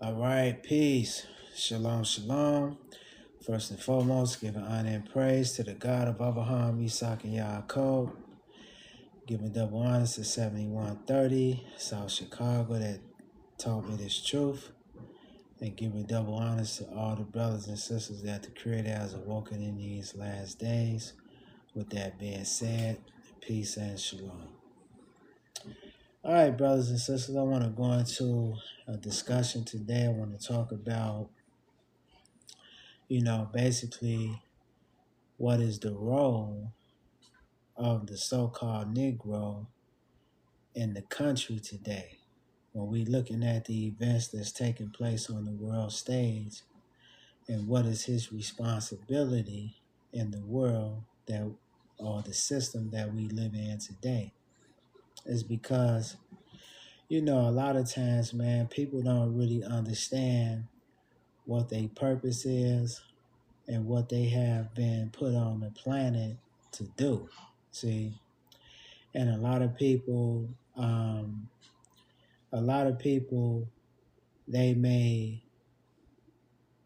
All right, peace. Shalom, shalom. First and foremost, giving honor and praise to the God of Abraham, Isaac, and Yaakov. Giving double honors to 7130, South Chicago, that taught me this truth. And giving double honors to all the brothers and sisters that the Creator has awoken in these last days. With that being said, peace and shalom. All right, brothers and sisters, I want to go into a discussion today. I want to talk about basically what is the role of the so-called Negro in the country today. When we looking at the events that's taking place on the world stage and what is his responsibility in the world that or the system that we live in today is because, a lot of times, man, people don't really understand what their purpose is and what they have been put on the planet to do. See, and a lot of people,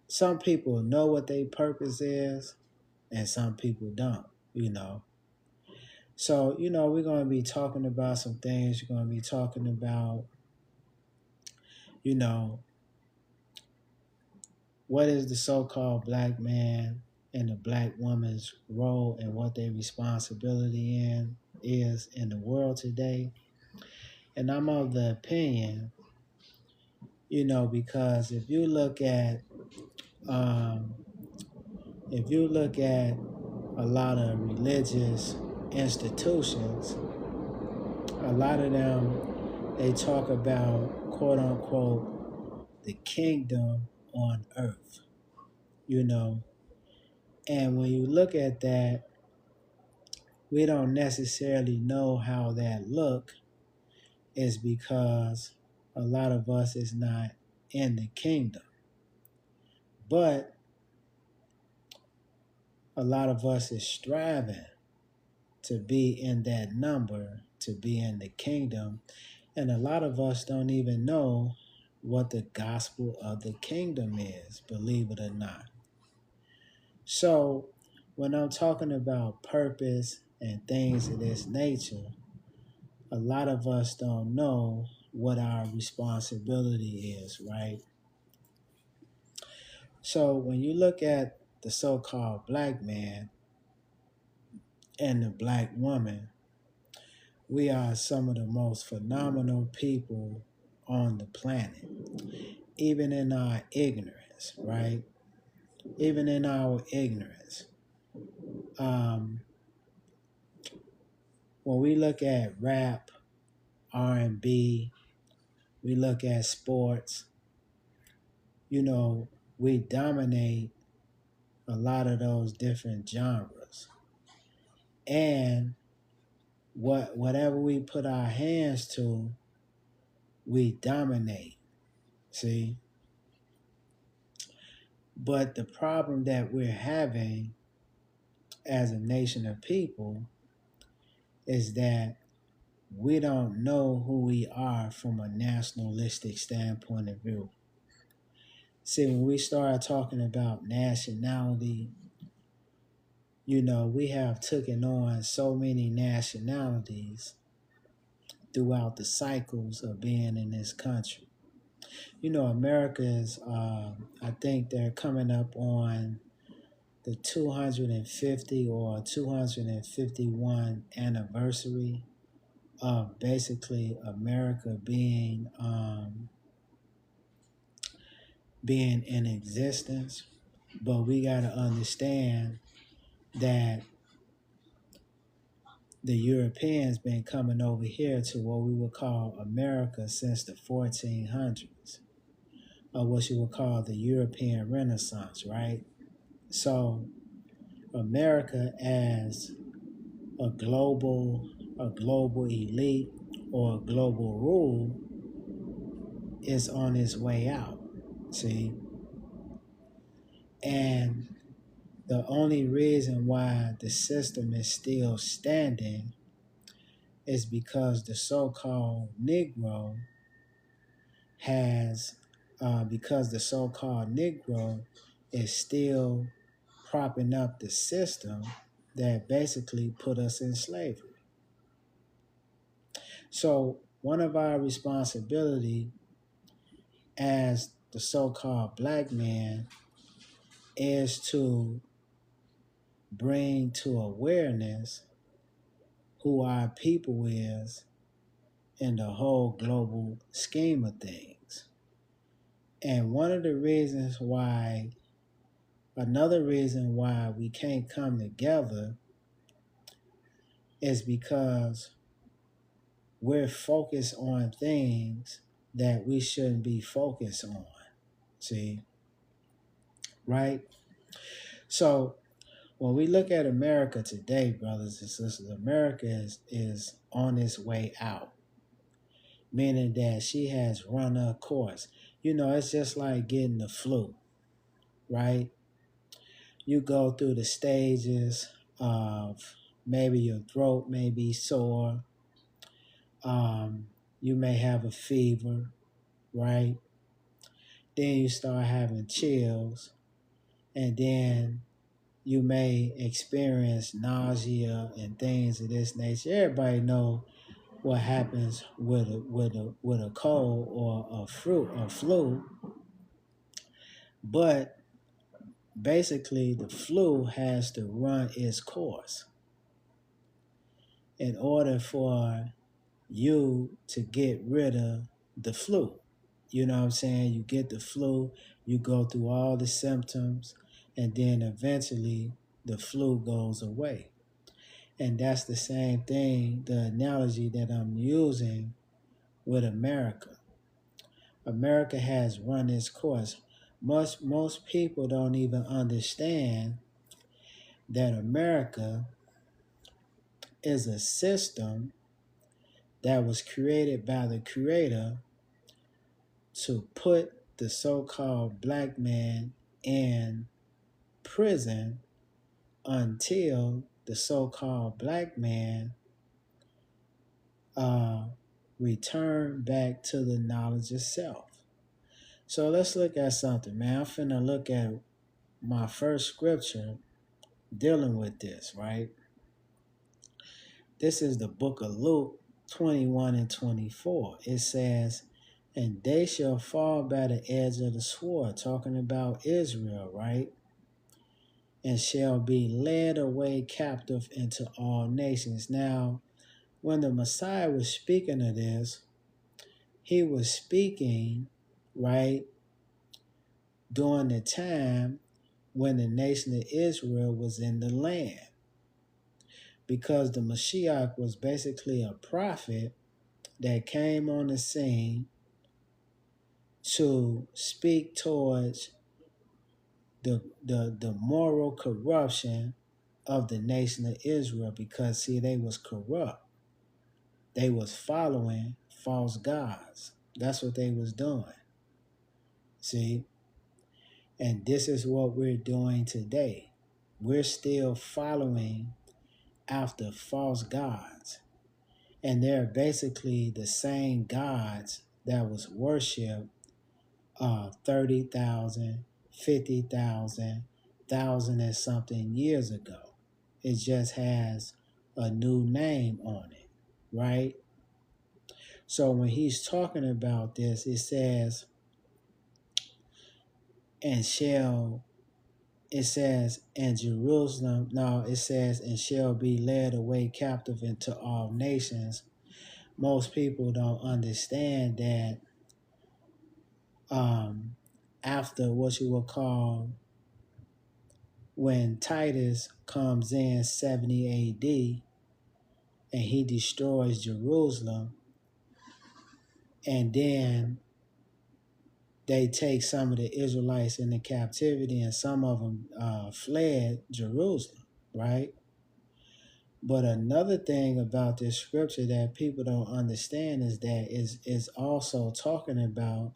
some people know what their purpose is, and some people don't. So we're going to be talking about some things. We're going to be talking about, you know, what is the so-called black man and the black woman's role and what their responsibility is in the world today. And I'm of the opinion, because um, if you look at a lot of religious institutions, a lot of them, they talk about, quote unquote, the kingdom on earth, and when you look at that, we don't necessarily know how that look is because a lot of us is not in the kingdom. But a lot of us is striving to be in that number, to be in the kingdom. And a lot of us don't even know what the gospel of the kingdom is, believe it or not. So when I'm talking about purpose and things of this nature, a lot of us don't know what our responsibility is, right? So when you look at the so-called black man and the black woman, we are some of the most phenomenal people on the planet, even in our ignorance, right? Even in our ignorance. When we look at rap, R&B, we look at sports, we dominate a lot of those different genres. And whatever we put our hands to, we dominate. See? But the problem that we're having as a nation of people is that we don't know who we are from a nationalistic standpoint of view. See, when we start talking about nationality, we have taken on so many nationalities throughout the cycles of being in this country. America is, I think they're coming up on the 250 or 251 anniversary of basically America being in existence. But we got to understand that the Europeans been coming over here to what we would call America since the 1400s, or what you would call the European Renaissance, right? So America as a global elite or a global rule is on its way out. See? And the only reason why the system is still standing is because the so-called Negro has because the so-called Negro is still propping up the system that basically put us in slavery. So one of our responsibility as the so-called black man is to bring to awareness who our people is in the whole global scheme of things. And another reason why we can't come together is because we're focused on things that we shouldn't be focused on. See, right? So when we look at America today, brothers and sisters, America is on its way out, meaning that she has run her course. It's just like getting the flu, right? You go through the stages of maybe your throat may be sore, you may have a fever, right? Then you start having chills, and then you may experience nausea and things of this nature. Everybody know what happens with a cold or a flu, but basically the flu has to run its course in order for you to get rid of the flu. You know what I'm saying? You get the flu, you go through all the symptoms, and then eventually the flu goes away. And that's the same thing, the analogy that I'm using with America. America has run its course. Most people don't even understand that America is a system that was created by the Creator to put the so-called black man in prison until the so-called black man return back to the knowledge of self. So let's look at something, man. I'm finna look at my first scripture dealing with this, right? This is the book of Luke 21 and 24. It says, and they shall fall by the edge of the sword, talking about Israel, right? And shall be led away captive into all nations. Now, when the Messiah was speaking of this, he was speaking, right, during the time when the nation of Israel was in the land. Because the Mashiach was basically a prophet that came on the scene to speak towards the moral corruption of the nation of Israel, because see, they was corrupt. They was following false gods. That's what they was doing. See? And this is what we're doing today. We're still following after false gods. And they're basically the same gods that was worshipped 30,000, 50,000, 1,000 and something years ago. It just has a new name on it, right? So when he's talking about this, it says, and Jerusalem, no, it says, and shall be led away captive into all nations. Most people don't understand that after what you would call, when Titus comes in 70 AD and he destroys Jerusalem, and then they take some of the Israelites into captivity, and some of them fled Jerusalem, right? But another thing about this scripture that people don't understand is that is also talking about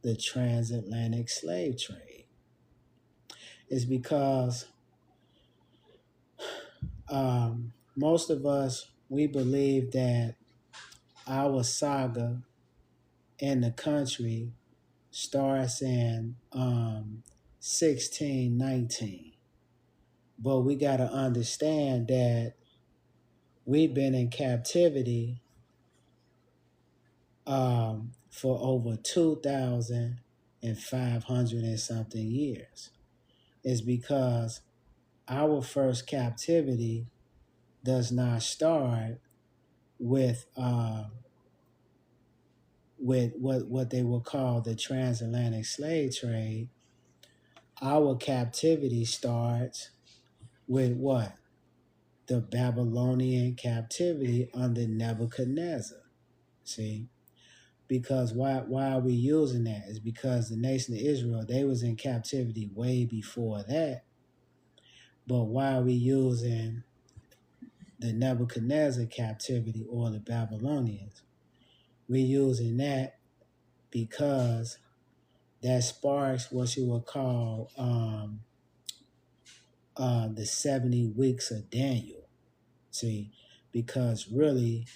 the transatlantic slave trade. It's because most of us, we believe that our saga in the country starts in 1619. But we got to understand that we've been in captivity for over 2,500 and something years. It's because our first captivity does not start with what they will call the transatlantic slave trade. Our captivity starts with what? The Babylonian captivity under Nebuchadnezzar. See? Because why are we using that? Is because the nation of Israel, they was in captivity way before that. But why are we using the Nebuchadnezzar captivity or the Babylonians? We're using that because that sparks what you would call the 70 weeks of Daniel. See, because really,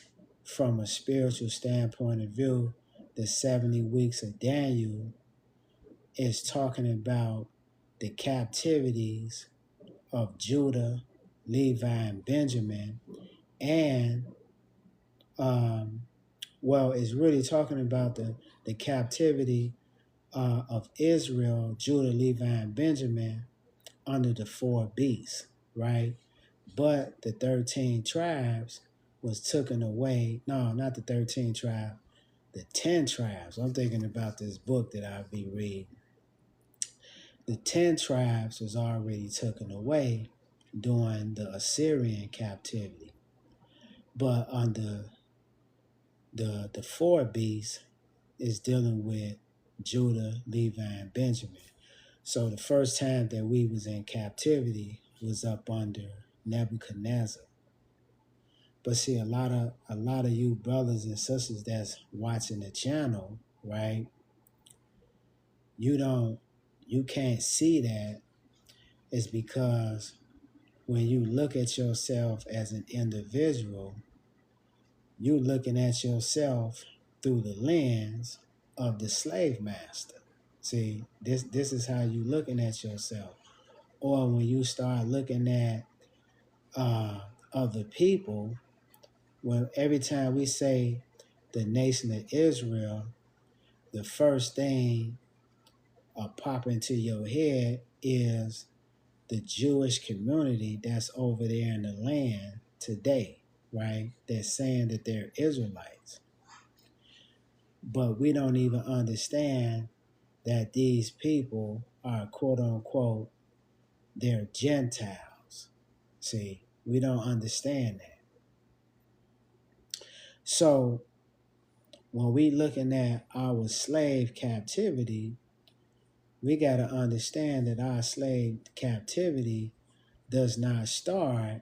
from a spiritual standpoint of view, the 70 weeks of Daniel is talking about the captivities of Judah, Levi, and Benjamin, and it's really talking about the captivity of Israel, Judah, Levi, and Benjamin under the four beasts, right? But the 13 tribes was taken away. No, not the 13 tribes, the 10 tribes. I'm thinking about this book that I'll be reading. The 10 tribes was already taken away during the Assyrian captivity. But under the four beasts is dealing with Judah, Levi, and Benjamin. So the first time that we was in captivity was up under Nebuchadnezzar. But see, a lot of you brothers and sisters that's watching the channel, right? You can't see that. It's because when you look at yourself as an individual, you're looking at yourself through the lens of the slave master. See, this is how you looking at yourself. Or when you start looking at other people, when every time we say the nation of Israel, the first thing pop into your head is the Jewish community that's over there in the land today, right? They're saying that they're Israelites. But we don't even understand that these people are quote unquote, they're Gentiles. See, we don't understand that. So when we looking at our slave captivity, we got to understand that our slave captivity does not start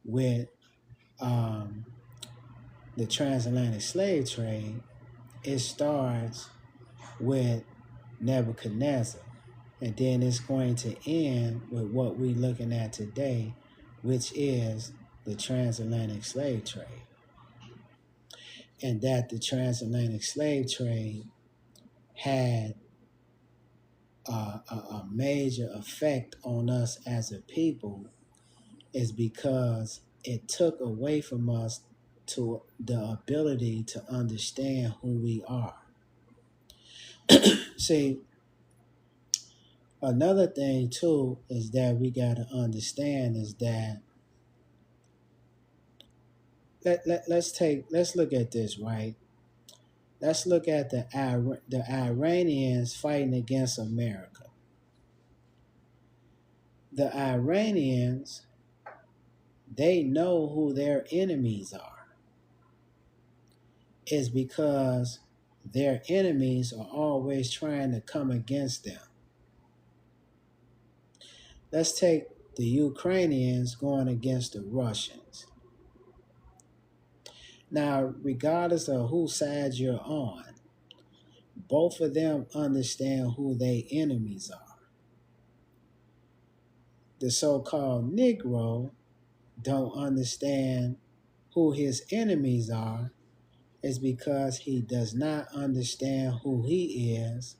with the transatlantic slave trade. It starts with Nebuchadnezzar. And then it's going to end with what we're looking at today, which is the transatlantic slave trade. And that the transatlantic slave trade had a major effect on us as a people is because it took away from us to the ability to understand who we are. See, another thing too is that we got to understand is that let's look at this, right? Let's look at the Iranians fighting against America. The Iranians, they know who their enemies are. It's because their enemies are always trying to come against them. Let's take the Ukrainians going against the Russians. Now, regardless of whose side you're on, both of them understand who their enemies are. The so-called Negro don't understand who his enemies are is because he does not understand who he is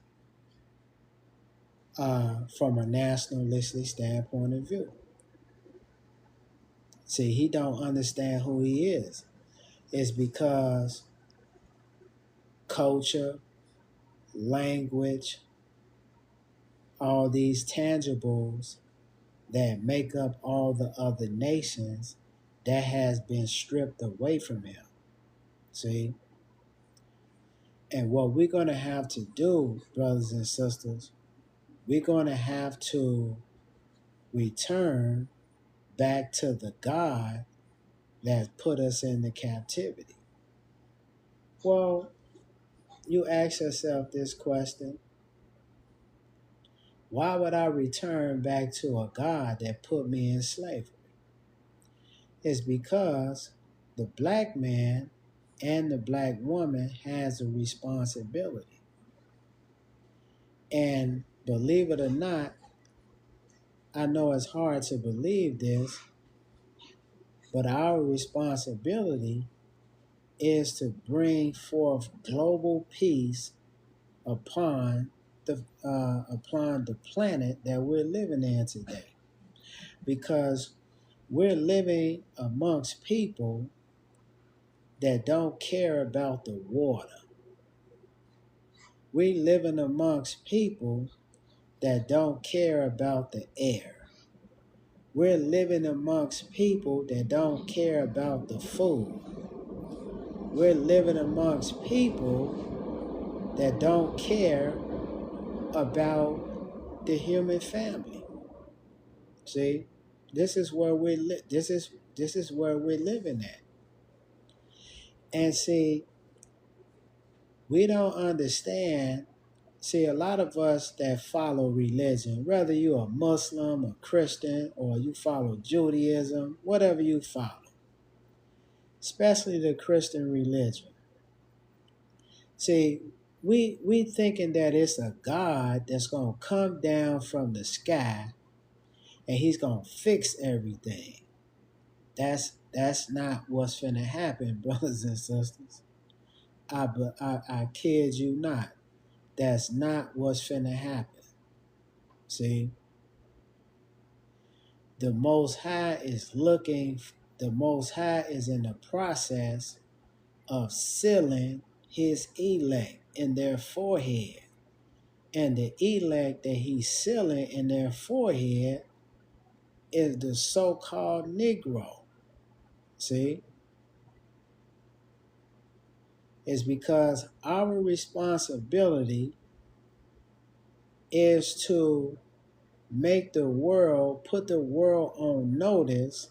from a nationalistic standpoint of view. See, he don't understand who he is. It's because culture, language, all these tangibles that make up all the other nations, that has been stripped away from him. See? And what we're going to have to do, brothers and sisters, we're going to have to return back to the God that put us into captivity. Well, you ask yourself this question: why would I return back to a God that put me in slavery? It's because the black man and the black woman has a responsibility. And believe it or not, I know it's hard to believe this, but our responsibility is to bring forth global peace upon the planet that we're living in today, because we're living amongst people that don't care about the water. We're living amongst people that don't care about the air. We're living amongst people that don't care about the food. We're living amongst people that don't care about the human family. See, this is where this is where we're living at. And see, we don't understand. See, a lot of us that follow religion, whether you're a Muslim, a Christian, or you follow Judaism, whatever you follow, especially the Christian religion. See, we thinking that it's a God that's gonna come down from the sky and he's gonna fix everything. That's not what's finna happen, brothers and sisters. I kid you not. That's not what's finna happen. See, the Most High is looking. The Most High is in the process of sealing His elect in their forehead, and the elect that He's sealing in their forehead is the so-called Negro. See, it's because our responsibility is to make the world, put the world on notice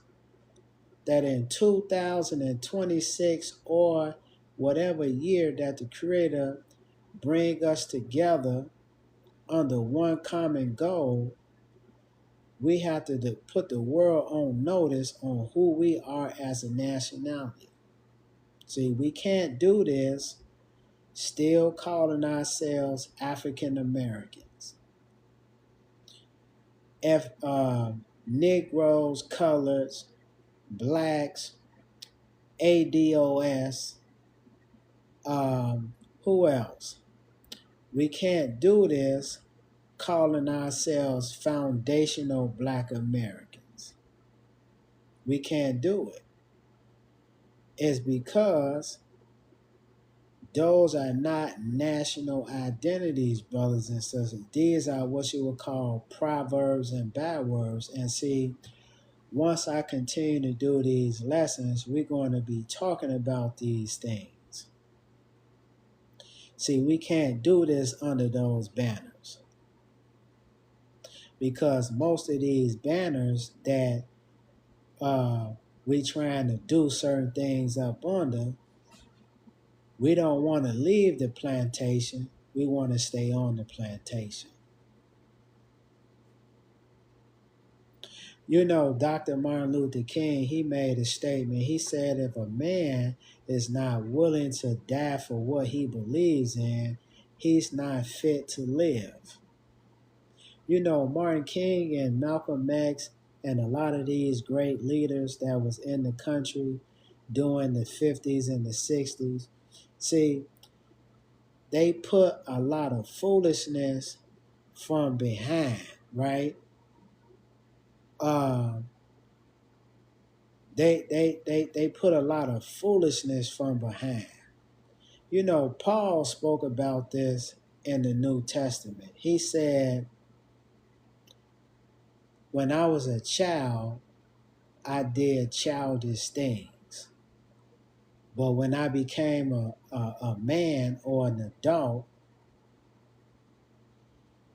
that in 2026 or whatever year that the Creator bring us together under one common goal, we have to put the world on notice on who we are as a nationality. See, we can't do this still calling ourselves African Americans. Negroes, coloreds, blacks, ADOS, who else? We can't do this calling ourselves foundational Black Americans. We can't do it. It's because those are not national identities, brothers and sisters. These are what you would call proverbs and bywords. And see, once I continue to do these lessons, we're going to be talking about these things. See, we can't do this under those banners, because most of these banners that we trying to do certain things up under, we don't want to leave the plantation. We want to stay on the plantation. You know, Dr. Martin Luther King, he made a statement. He said if a man is not willing to die for what he believes in, he's not fit to live. You know, Martin King and Malcolm X and a lot of these great leaders that was in the country during the 50s and the 60s, See, they put a lot of foolishness from behind, right? Um, they put a lot of foolishness from behind. You know, Paul spoke about this in the New Testament. He said, when I was a child, I did childish things. But when I became a man or an adult,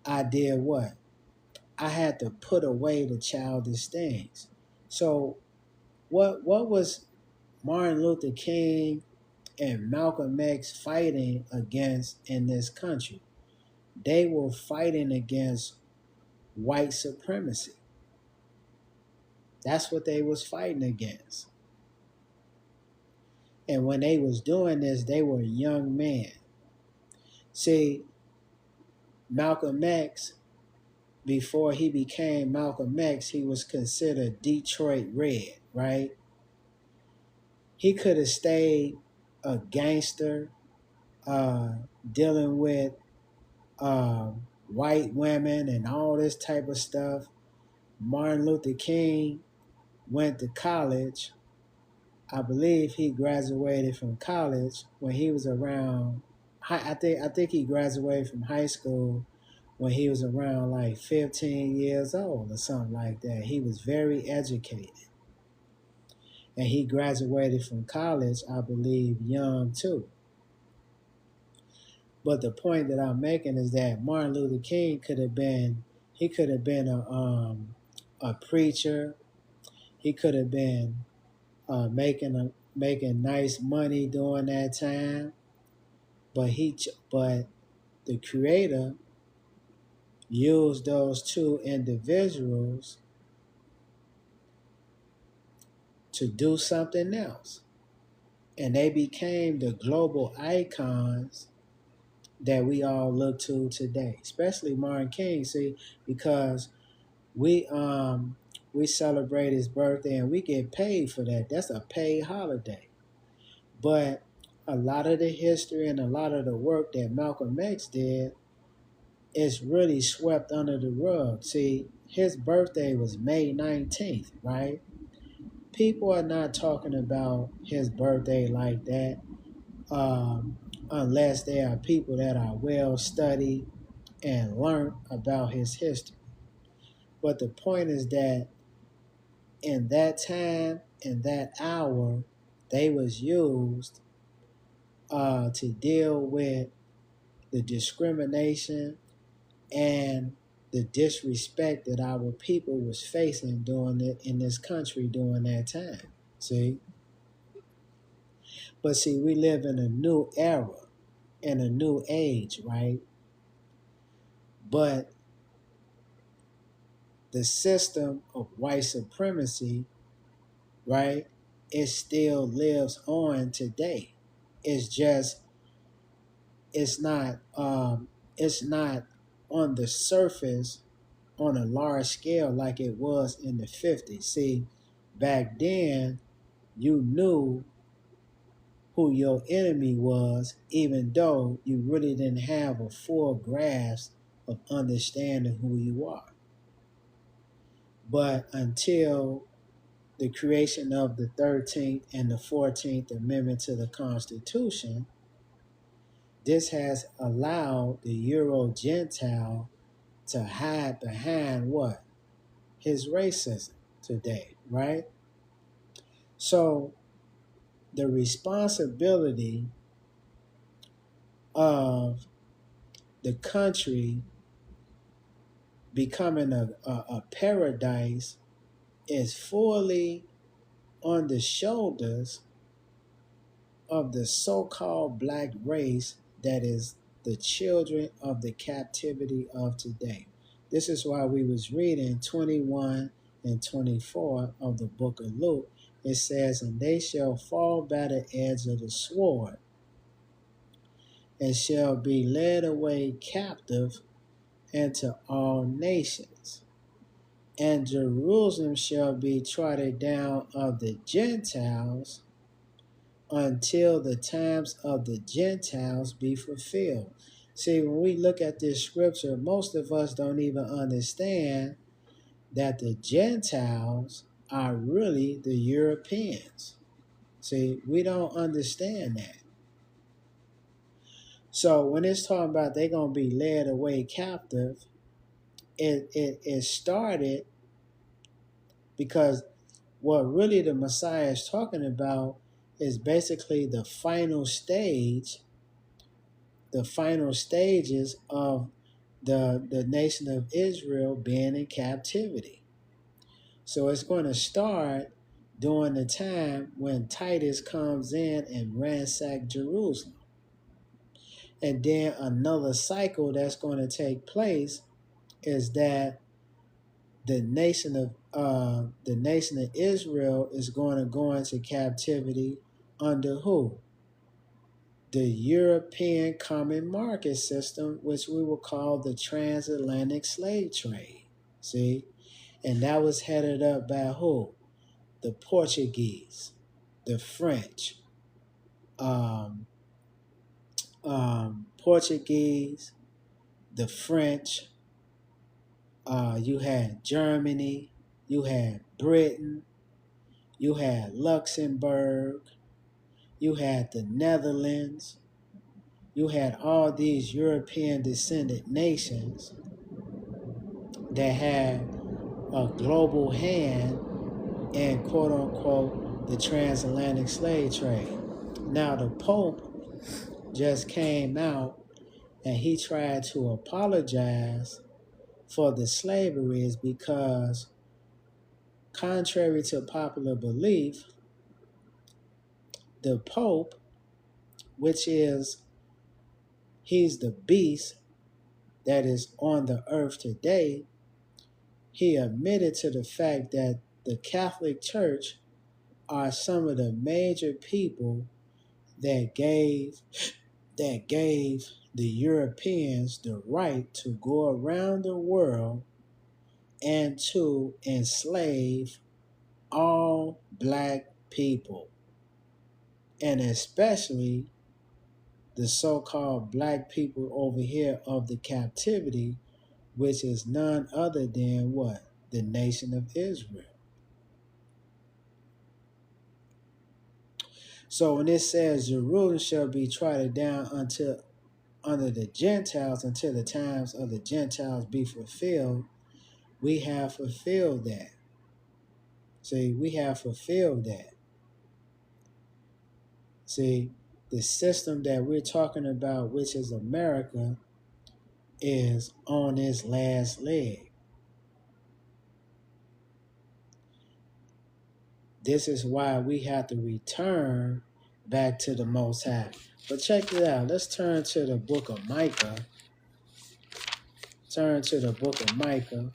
I did what? I had to put away the childish things. So what was Martin Luther King and Malcolm X fighting against in this country? They were fighting against white supremacy. That's what they was fighting against. And when they was doing this, they were young men. See, Malcolm X, before he became Malcolm X, he was considered Detroit Red, right? He could have stayed a gangster, uh, dealing with white women and all this type of stuff. Martin Luther King went to college. I believe he graduated from college when he was around. I think he graduated from high school when he was around like 15 years old or something like that. He was very educated, and he graduated from college, I believe, young too. But the point that I'm making is that Martin Luther King could have been, he could have been a preacher. He could have been making nice money during that time. But the Creator used those two individuals to do something else, and they became the global icons that we all look to today, especially Martin King. See, because we we celebrate his birthday and we get paid for that. That's a paid holiday. But a lot of the history and a lot of the work that Malcolm X did is really swept under the rug. See, his birthday was May 19th, right? People are not talking about his birthday like that, um, unless they are people that are well studied and learned about his history. But the point is that in that time, in that hour, they was used to deal with the discrimination and the disrespect that our people was facing during it in this country during that time. See, but see, we live in a new era, in a new age, right? But the system of white supremacy, right, it still lives on today. It's just it's not on the surface on a large scale like it was in the 50s. See, back then you knew who your enemy was, even though you really didn't have a full grasp of understanding who you are. But until the creation of the 13th and the 14th Amendment to the Constitution, this has allowed the Euro Gentile to hide behind what? His racism today, right? So the responsibility of the country becoming a paradise is fully on the shoulders of the so-called black race that is the children of the captivity of today. This is why we was reading 21 and 24 of the book of Luke. It says, and they shall fall by the edge of the sword and shall be led away captive into all nations. And Jerusalem shall be trodden down of the Gentiles until the times of the Gentiles be fulfilled. See, when we look at this scripture, most of us don't even understand that the Gentiles are really the Europeans. See, we don't understand that. So when it's talking about they're going to be led away captive, it started because what really the Messiah is talking about is basically the final stages of the nation of Israel being in captivity. So it's going to start during the time when Titus comes in and ransacks Jerusalem. And then another cycle that's going to take place is that the nation of Israel is going to go into captivity under who? The European Common Market System, which we will call the transatlantic slave trade. See? And that was headed up by who? The Portuguese, the French, um, Portuguese, the French, you had Germany, you had Britain, you had Luxembourg, you had the Netherlands, you had all these European descended nations that had a global hand in quote unquote the transatlantic slave trade. Now the Pope just came out and he tried to apologize for the slavery is because contrary to popular belief, the Pope, which is he's the beast that is on the earth today, he admitted to the fact that the Catholic Church are some of the major people that gave the Europeans the right to go around the world and to enslave all black people, and especially the so-called black people over here of the captivity, which is none other than what? The nation of Israel. So when it says Jerusalem shall be trodden down until under the Gentiles until the times of the Gentiles be fulfilled, we have fulfilled that. See, we have fulfilled that. See, the system that we're talking about, which is America, is on its last leg. This is why we have to return back to the Most High. But check it out. Let's turn to the book of Micah. Turn to the book of Micah.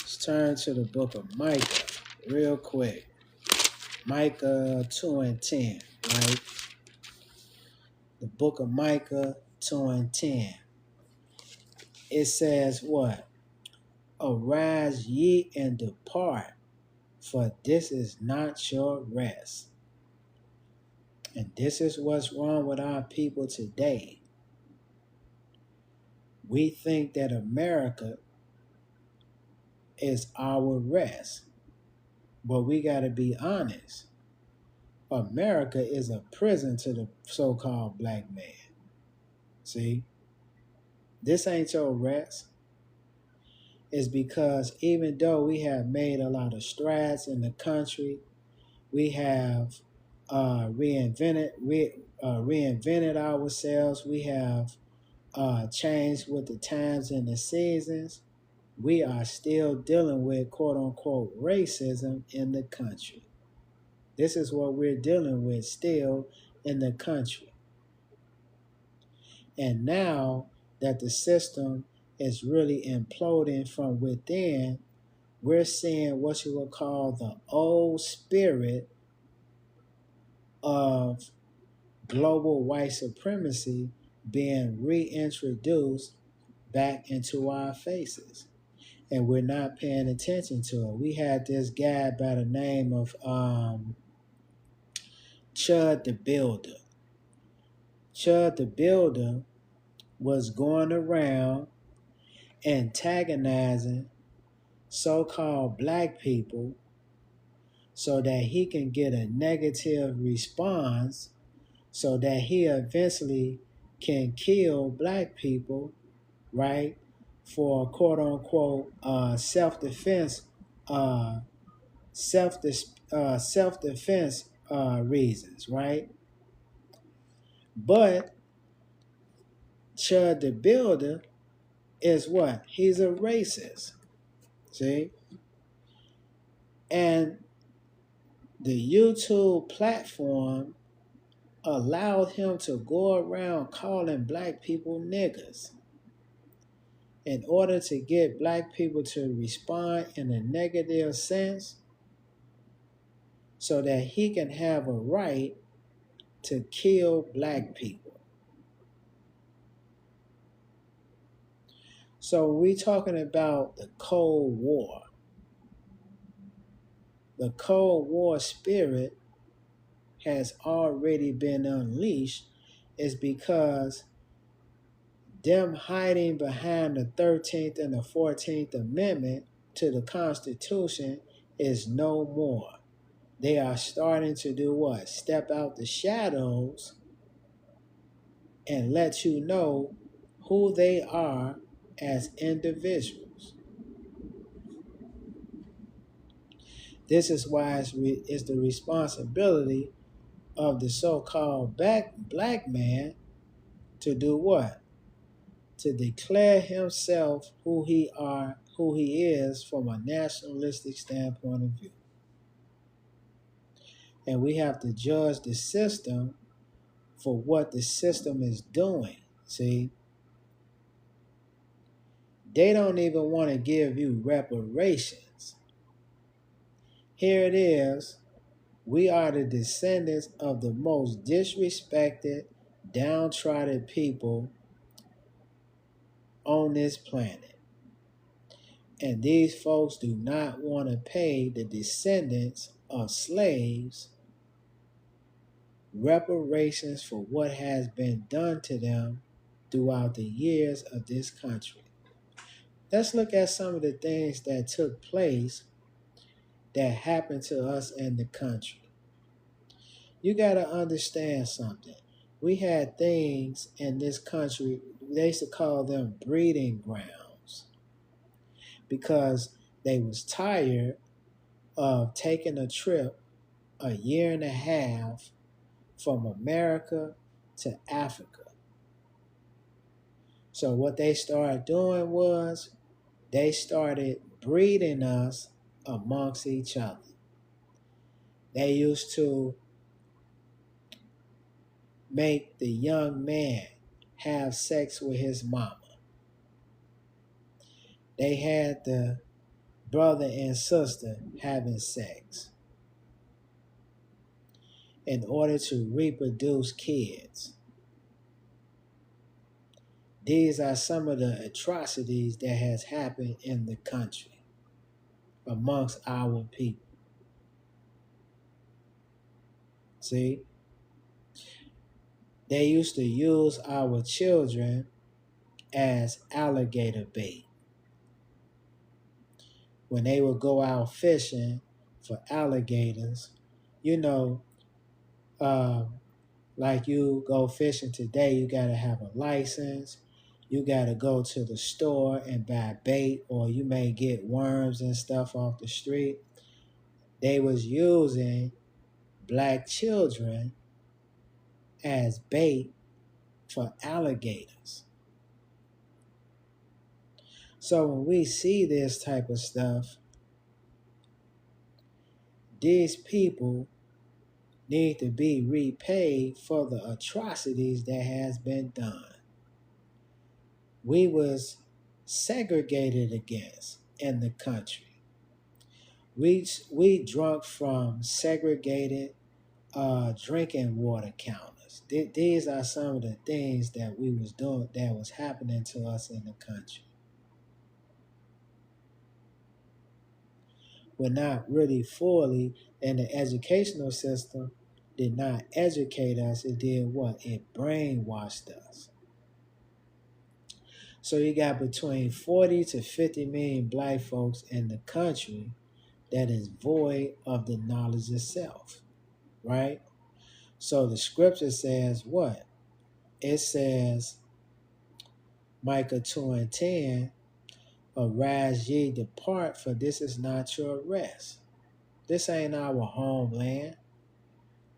Let's turn to the book of Micah real quick. Micah 2 and 10, right? The book of Micah 2 and 10. It says what? Arise ye and depart, for this is not your rest. And this is what's wrong with our people today. We think that America is our rest. But we got to be honest. America is a prison to the so-called black man. See? This ain't your rest. It's because even though we have made a lot of strides in the country, we have reinvented ourselves. We have changed with the times and the seasons. We are still dealing with quote unquote racism in the country. This is what we're dealing with still in the country. And now that the system is really imploding from within, we're seeing what you would call the old spirit of global white supremacy being reintroduced back into our faces. and we're not paying attention to it. We had this guy by the name of Chud the Builder. Chud the Builder was going around antagonizing so-called black people so that he can get a negative response so that he eventually can kill black people, right, for quote unquote self-defense uh, self-defense reasons, right? But Chud the Builder is what? He's a racist. See? And the YouTube platform allowed him to go around calling black people niggas in order to get black people to respond in a negative sense so that he can have a right to kill black people. So when we're talking about the Cold War, the Cold War spirit has already been unleashed is because them hiding behind the 13th and the 14th Amendment to the Constitution is no more. They are starting to do what? Step out the shadows and let you know who they are as individuals. This is why it's the responsibility of the so-called black man to do what? To declare himself who he is from a nationalistic standpoint of view. And we have to judge the system for what the system is doing. See, they don't even want to give you reparations. Here it is. We are the descendants of the most disrespected, downtrodden people on this planet. And these folks do not want to pay the descendants of slaves reparations for what has been done to them throughout the years of this country. Let's look at some of the things that took place that happened to us in the country. You got to understand something. We had things in this country, they used to call them breeding grounds because they was tired of taking a trip a year and a half from America to Africa. So what they started doing was they started breeding us amongst each other. They used to make the young man have sex with his mama. They had the brother and sister having sex in order to reproduce kids. These are some of the atrocities that has happened in the country amongst our people. See, they used to use our children as alligator bait when they would go out fishing for alligators. You know, like you go fishing today, you got to have a license. You got to go to the store and buy bait, or you may get worms and stuff off the street. They was using black children as bait for alligators. So when we see this type of stuff, these people need to be repaid for the atrocities that has been done. We was segregated against in the country. We drunk from segregated drinking water counters. These are some of the things that we was doing that was happening to us in the country. We're not really fully, and the educational system did not educate us. It did what? It brainwashed us. So you got between 40 to 50 million black folks in the country that is void of the knowledge itself, right? So the scripture says what? It says, Micah 2 and 10, arise ye, depart, for this is not your rest. This ain't our homeland.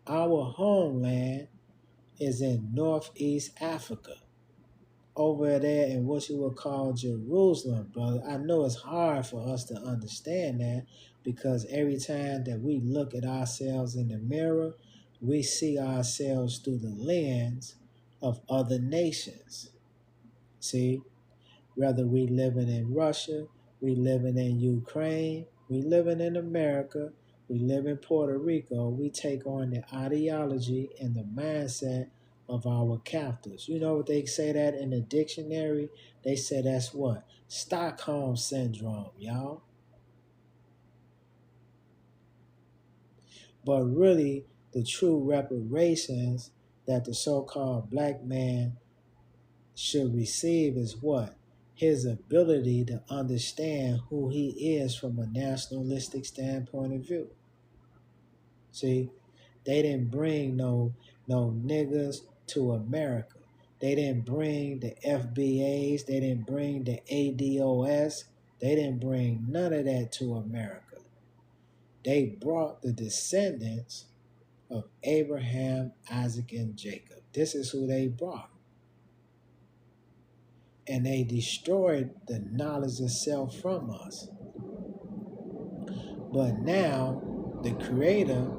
Our homeland is in Northeast Africa, over there in what you would call Jerusalem, brother. I know it's hard for us to understand that because every time that we look at ourselves in the mirror, we see ourselves through the lens of other nations. See, whether we living in Russia, we living in Ukraine, we living in America, we live in Puerto Rico, we take on the ideology and the mindset of our captors. You know what they say that in the dictionary? They say that's what? Stockholm syndrome, y'all. But really, the true reparations that the so-called black man should receive is what? His ability to understand who he is from a nationalistic standpoint of view. See, they didn't bring no niggas to America. They didn't bring the FBAs. They didn't bring the ADOS. They didn't bring none of that to America. They brought the descendants of Abraham, Isaac, and Jacob. This is who they brought. And they destroyed the knowledge of self from us. But now the Creator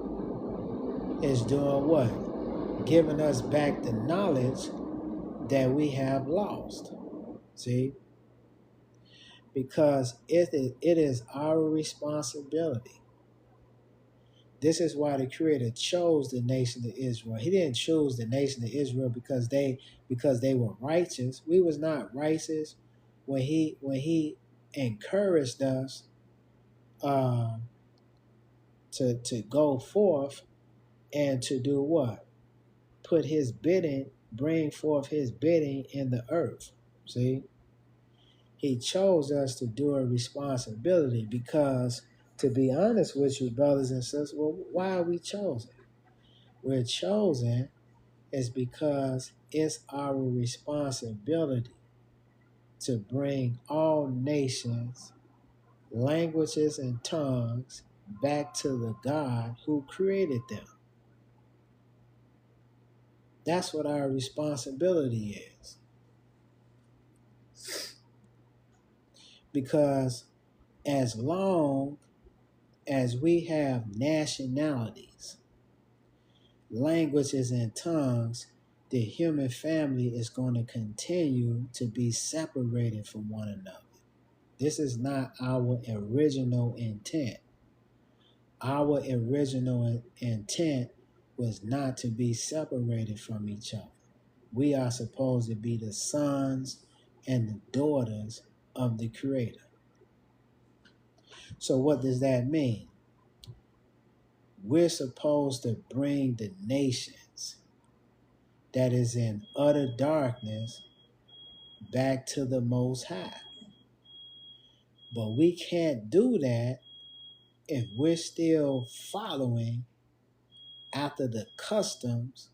is doing what? Giving us back the knowledge that we have lost. See? Because it is our responsibility. This is why the Creator chose the nation of Israel. He didn't choose the nation of Israel because they were righteous. We was not righteous when he encouraged us to go forth and to do what? Put his bidding, bring forth his bidding in the earth. See? He chose us to do a responsibility because, to be honest with you, brothers and sisters, well, why are we chosen? We're chosen is because it's our responsibility to bring all nations, languages, and tongues back to the God who created them. That's what our responsibility is. Because as long as we have nationalities, languages, and tongues, the human family is going to continue to be separated from one another. This is not our original intent. Our original intent was not to be separated from each other. We are supposed to be the sons and the daughters of the Creator. So what does that mean? We're supposed to bring the nations that is in utter darkness back to the Most High. But we can't do that if we're still following after the customs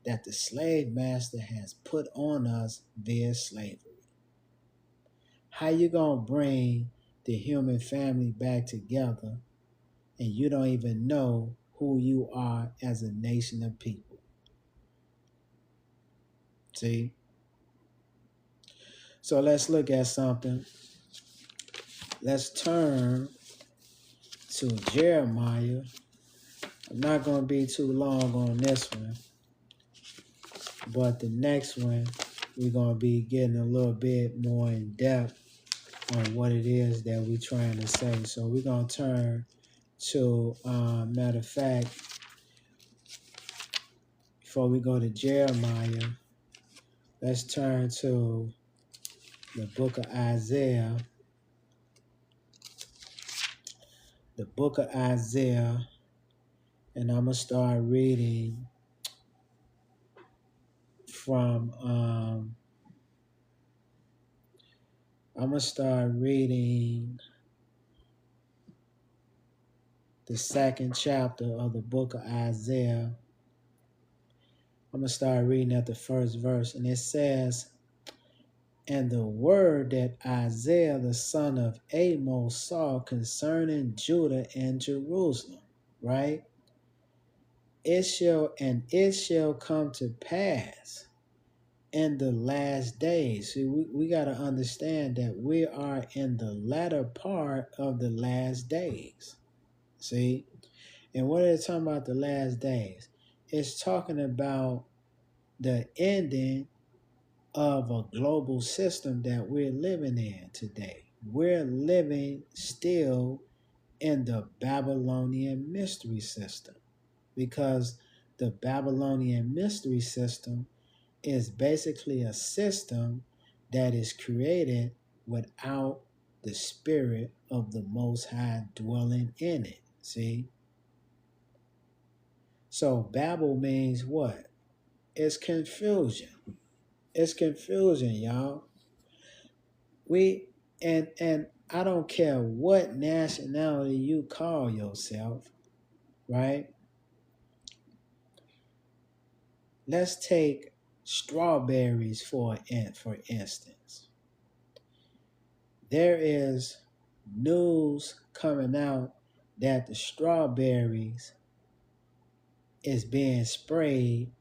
that the slave master has put on us via slavery. How you gonna bring the human family back together and you don't even know who you are as a nation of people? See? So let's look at something. Let's turn to Jeremiah. I'm not going to be too long on this one, but the next one, we're going to be getting a little bit more in depth on what it is that we're trying to say. So we're going to turn to, matter of fact, before we go to Jeremiah, let's turn to the book of Isaiah. the book of Isaiah, and I'm gonna start reading from I'm gonna start reading the second chapter of the book of Isaiah. I'm gonna start reading at the first verse, and it says, "And the word that Isaiah the son of Amos saw concerning Judah and Jerusalem," right? It shall come to pass in the last days. See, we got to understand that we are in the latter part of the last days. See? And what is it talking about the last days? It's talking about the ending of a global system that we're living in today. We're living still in the Babylonian mystery system, because the Babylonian mystery system is basically a system that is created without the spirit of the Most High dwelling in it. See? So Babel means what? It's confusion. It's confusion, y'all. And I don't care what nationality you call yourself, right? Let's take strawberries for instance. There is news coming out that the strawberries is being sprayed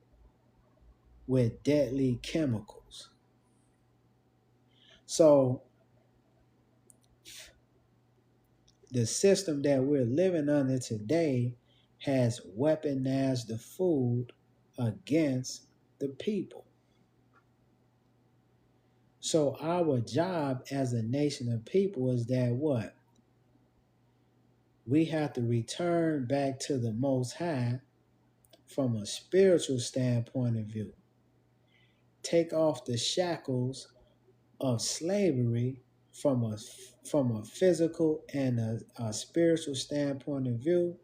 with deadly chemicals. So the system that we're living under today has weaponized the food against the people. So our job as a nation of people is that what? We have to return back to the Most High from a spiritual standpoint of view. Take off the shackles of slavery from a physical and a spiritual standpoint of view,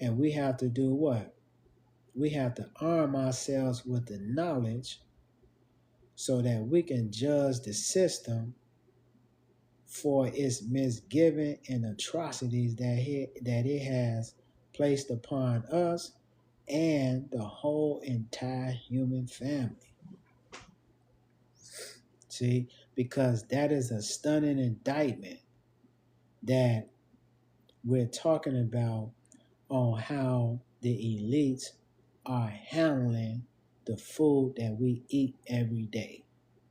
and we have to do what? We have to arm ourselves with the knowledge so that we can judge the system for its misgiving and atrocities that it has placed upon us and the whole entire human family. See, because that is a stunning indictment that we're talking about on how the elites are handling the food that we eat every day.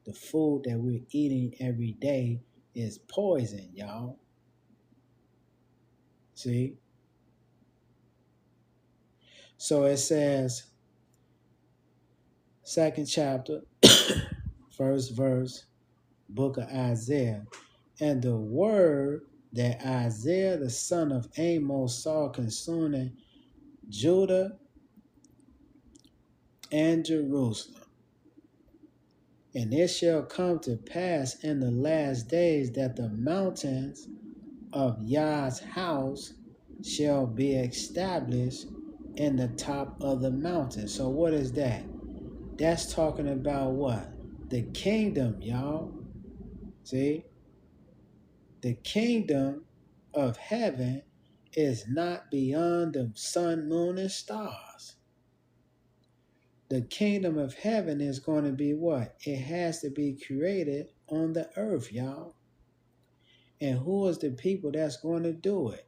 The food that we're eating every day is poison, y'all. See? So it says, second chapter, first verse, book of Isaiah. "And the word that Isaiah the son of Amos saw concerning Judah and Jerusalem. And it shall come to pass in the last days that the mountains of Yah's house shall be established in the top of the mountain." So what is that? That's talking about what? The kingdom, y'all. See? The kingdom of heaven is not beyond the sun, moon, and stars. The kingdom of heaven is going to be what? It has to be created on the earth, y'all. And who is the people that's going to do it?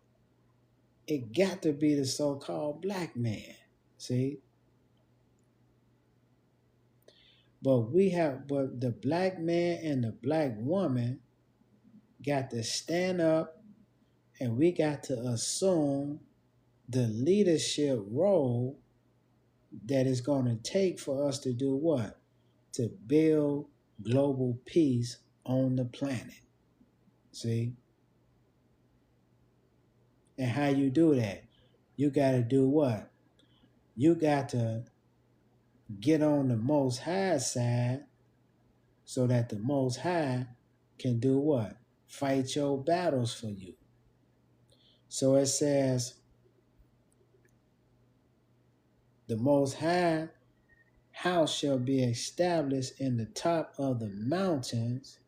It got to be the so-called black man. See? But the black man and the black woman got to stand up, and we got to assume the leadership role that is going to take for us to do what? To build global peace on the planet. See? And how you do that? You got to do what? You got to get on the Most High side so that the Most High can do what? Fight your battles for you. So it says, the Most High house shall be established in the top of the mountains,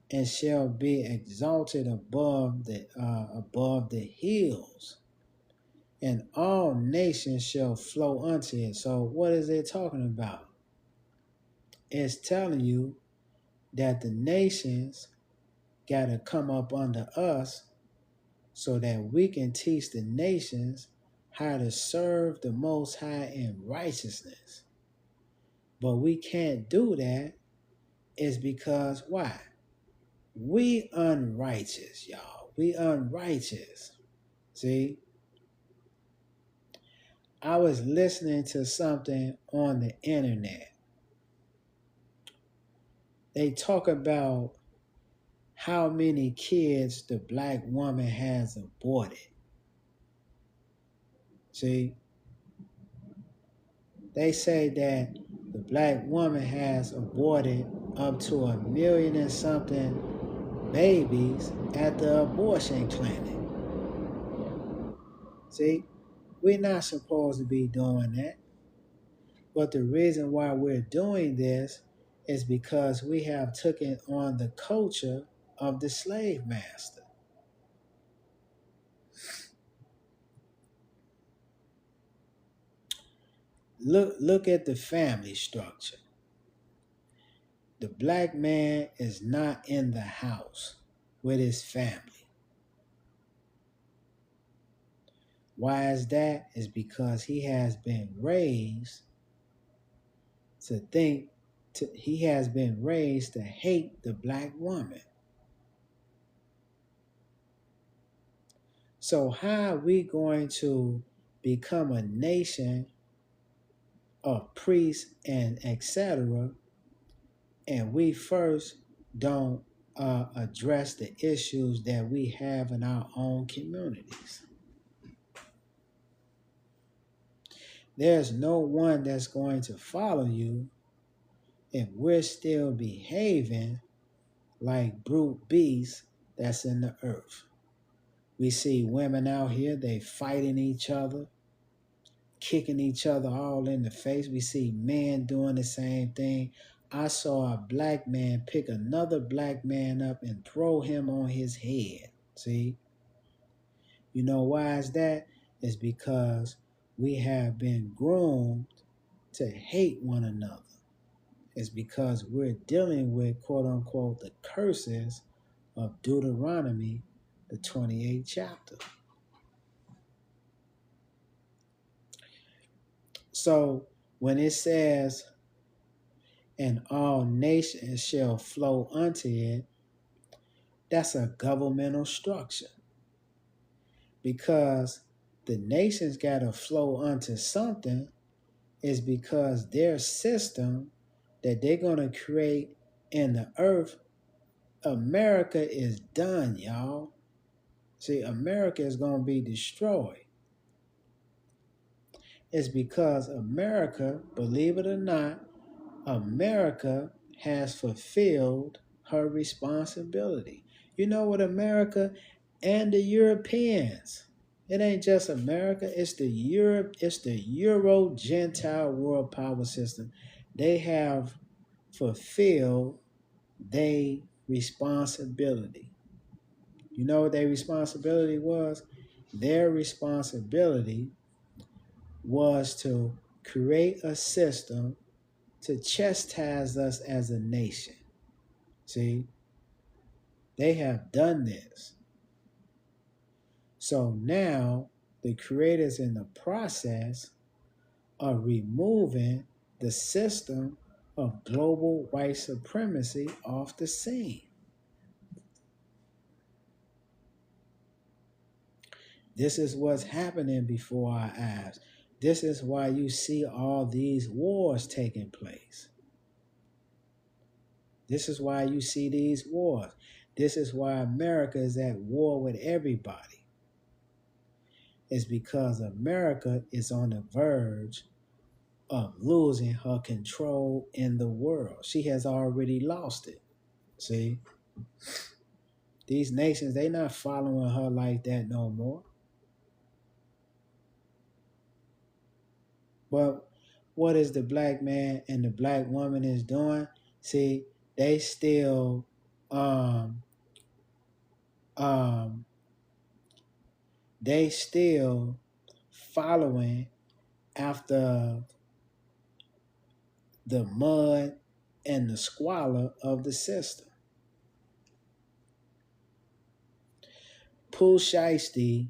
and shall be exalted above the hills, and all nations shall flow unto it. So what is it talking about? It's telling you that the nations got to come up under us so that we can teach the nations how to serve the Most High in righteousness. But we can't do that is because why? We unrighteous, y'all. We unrighteous. See, I was listening to something on the internet. They talk about how many kids the black woman has aborted. See, they say that the black woman has aborted up to 1 million and something babies at the abortion clinic. See, we're not supposed to be doing that. But the reason why we're doing this is because we have taken on the culture of the slave master. Look at the family structure. The black man is not in the house with his family. Why is that? Is because he has been raised to think he has been raised to hate the black woman. So how are we going to become a nation of priests and etc., and we first don't address the issues that we have in our own communities? There's no one that's going to follow you if we're still behaving like brute beasts that's in the earth. We see women out here, they fighting each other, kicking each other all in the face. We see men doing the same thing. I saw a black man pick another black man up and throw him on his head. See? You know why is that? It's because we have been groomed to hate one another. It's because we're dealing with, quote unquote, the curses of Deuteronomy, the 28th chapter. So when it says, and all nations shall flow unto it, that's a governmental structure. Because the nations got to flow unto something is because their system that they're going to create in the earth, America is done, y'all. See, America is going to be destroyed. It's because America, believe it or not, America has fulfilled her responsibility. You know what, America and the Europeans, it ain't just America, it's the Euro Gentile world power system. They have fulfilled their responsibility. You know what their responsibility was? Their responsibility was to create a system to chastise us as a nation. See, they have done this. So now the creators in the process of removing the system of global white supremacy off the scene. This is what's happening before our eyes. This is why you see all these wars taking place. This is why you see these wars. This is why America is at war with everybody. It's because America is on the verge of losing her control in the world. She has already lost it. See? These nations, they not following her like that no more. But what is the black man and the black woman is doing? See, they still um um they still following after the mud and the squalor of the system. Pooh Shiesty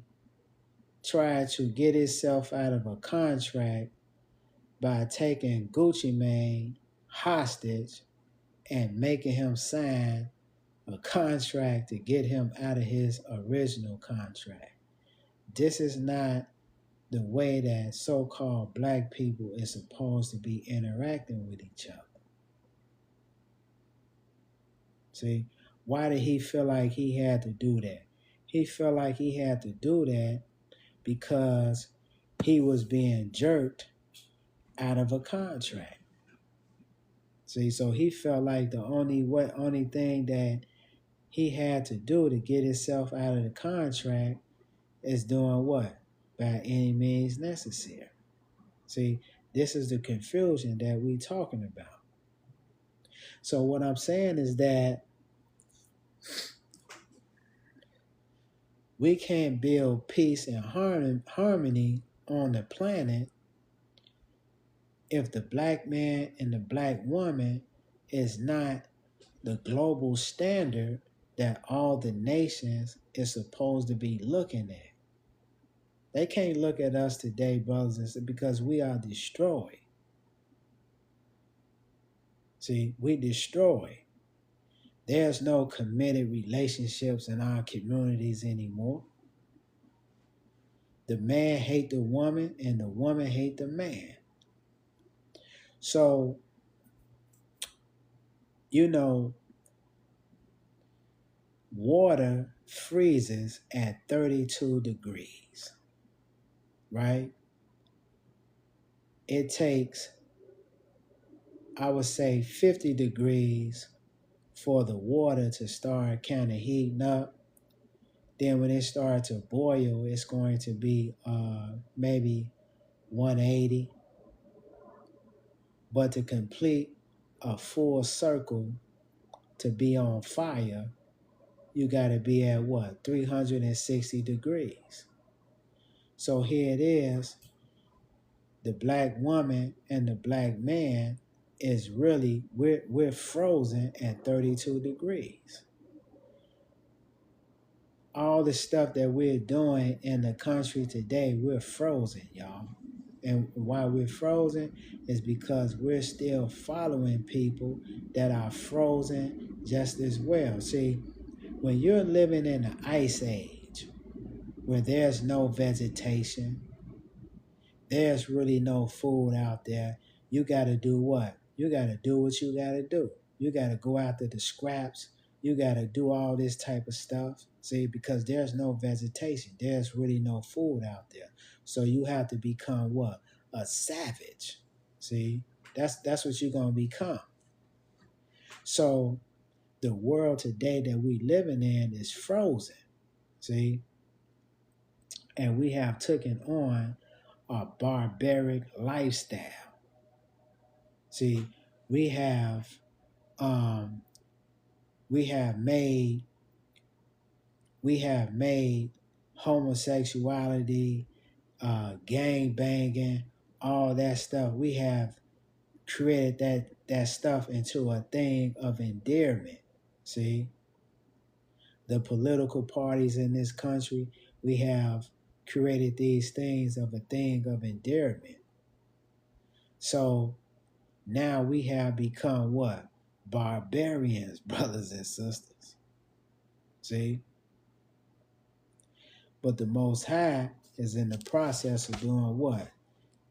tried to get himself out of a contract by taking Gucci Mane hostage and making him sign a contract to get him out of his original contract. This is not the way that so-called black people is supposed to be interacting with each other. See, why did he feel like he had to do that? He felt like he had to do that because he was being jerked out of a contract. See, so he felt like the only thing that he had to do to get himself out of the contract is doing what? By any means necessary. See, this is the confusion that we talking about. So what I'm saying is that we can't build peace and harmony on the planet if the black man and the black woman is not the global standard that all the nations is supposed to be looking at. They can't look at us today, brothers and sisters, because we are destroyed. See, we destroy. There's no committed relationships in our communities anymore. The man hate the woman and the woman hate the man. So, water freezes at 32 degrees, right? It takes, I would say, 50 degrees for the water to start kind of heating up. Then when it starts to boil, it's going to be maybe 180. But to complete a full circle to be on fire, you got to be at what? 360 degrees. So here it is. The black woman and the black man is really, we're frozen at 32 degrees. All the stuff that we're doing in the country today, we're frozen, y'all. And why we're frozen is because we're still following people that are frozen just as well. See, when you're living in the ice age, where there's no vegetation, there's really no food out there, you got to do what? You got to do what you got to do. You got to go after the scraps. You got to do all this type of stuff. See, because there's no vegetation. There's really no food out there. So you have to become what? A savage. See, that's what you're going to become. So the world today that we living in is frozen. See, and we have taken on a barbaric lifestyle. See, we have made homosexuality, gang banging, all that stuff. We have created that stuff into a thing of endearment. See, the political parties in this country, we have created these things of a thing of endearment. So now we have become what? Barbarians, brothers and sisters. See? But the Most High is in the process of doing what?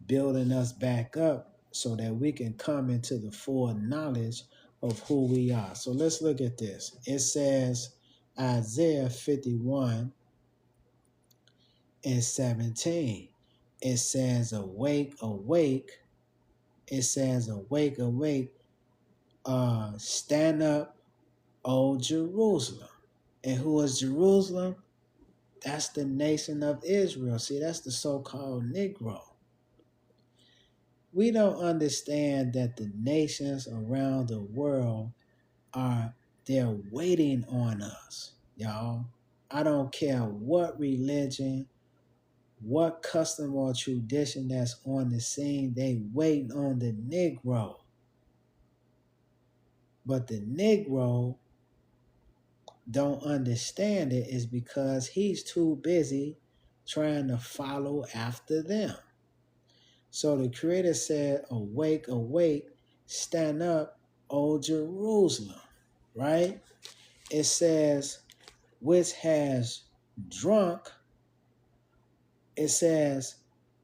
Building us back up so that we can come into the full knowledge of who we are. So let's look at this. It says, Isaiah 51 and 17. It says, awake, awake. It says, awake, awake. Stand up, O Jerusalem. And who is Jerusalem? That's the nation of Israel. See, that's the so-called Negro. We don't understand that the nations around the world they're waiting on us, y'all. I don't care what religion, what custom or tradition that's on the scene, they waiting on the Negro. But the Negro don't understand it is because he's too busy trying to follow after them. So the Creator said, awake, awake, stand up, O Jerusalem, right? It says, which has drunk, it says,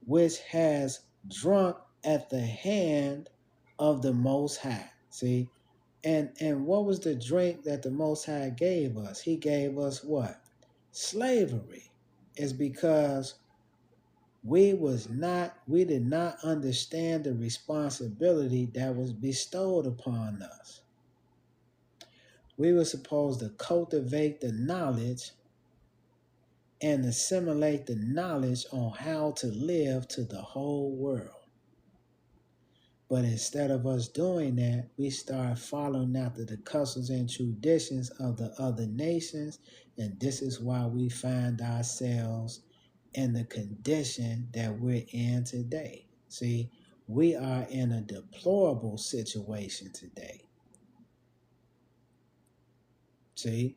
which has drunk at the hand of the Most High. See? And what was the drink that the Most High gave us? He gave us what? Slavery. It's because we did not understand the responsibility that was bestowed upon us. We were supposed to cultivate the knowledge and assimilate the knowledge on how to live to the whole world. But instead of us doing that, we start following after the customs and traditions of the other nations. And this is why we find ourselves in the condition that we're in today. See, we are in a deplorable situation today. See,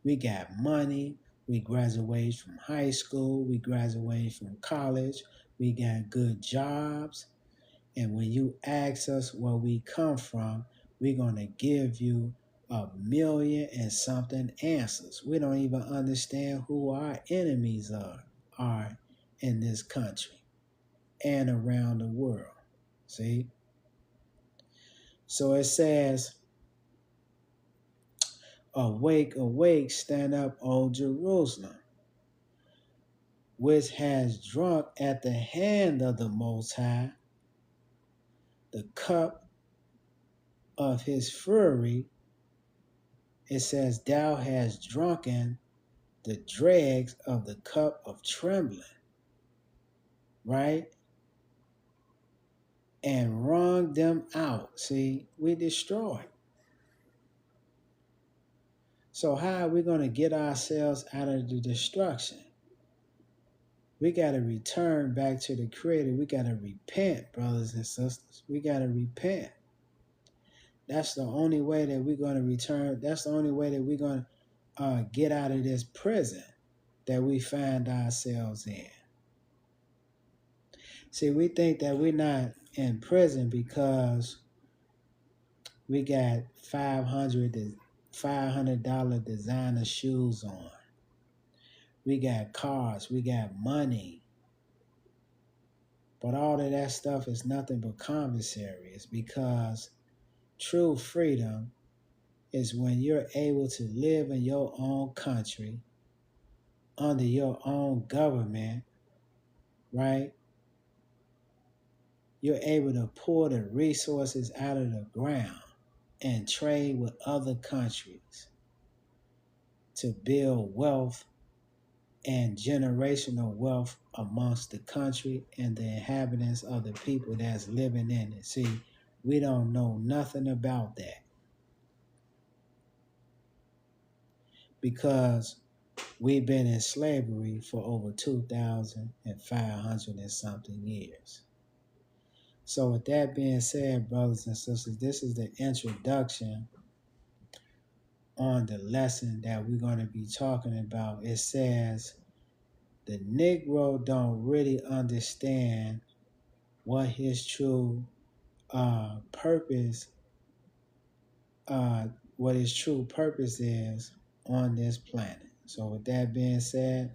we got money, we graduate from high school, we graduate from college, we got good jobs. And when you ask us where we come from, we're going to give you 1,000,000 and something answers. We don't even understand who our enemies are in this country and around the world. See? So it says, awake, awake, stand up, O Jerusalem, which has drunk at the hand of the Most High the cup of his fury. It says, thou hast drunken the dregs of the cup of trembling, right? And wrung them out. See, we destroyed. So how are we going to get ourselves out of the destruction? We got to return back to the Creator. We got to repent, brothers and sisters. We got to repent. That's the only way that we're going to return. That's the only way that we're going to get out of this prison that we find ourselves in. See, we think that we're not in prison because we got $500 designer shoes on. We got cars. We got money. But all of that stuff is nothing but commissary. It's because true freedom is when you're able to live in your own country, under your own government, right? You're able to pull the resources out of the ground and trade with other countries to build wealth and generational wealth amongst the country and the inhabitants of the people that's living in it. See, we don't know nothing about that because we've been in slavery for over 2,500 and something years. So with that being said, brothers and sisters, this is the introduction on the lesson that we're going to be talking about. It says the Negro don't really understand what his true purpose, what his true purpose is on this planet. So with that being said,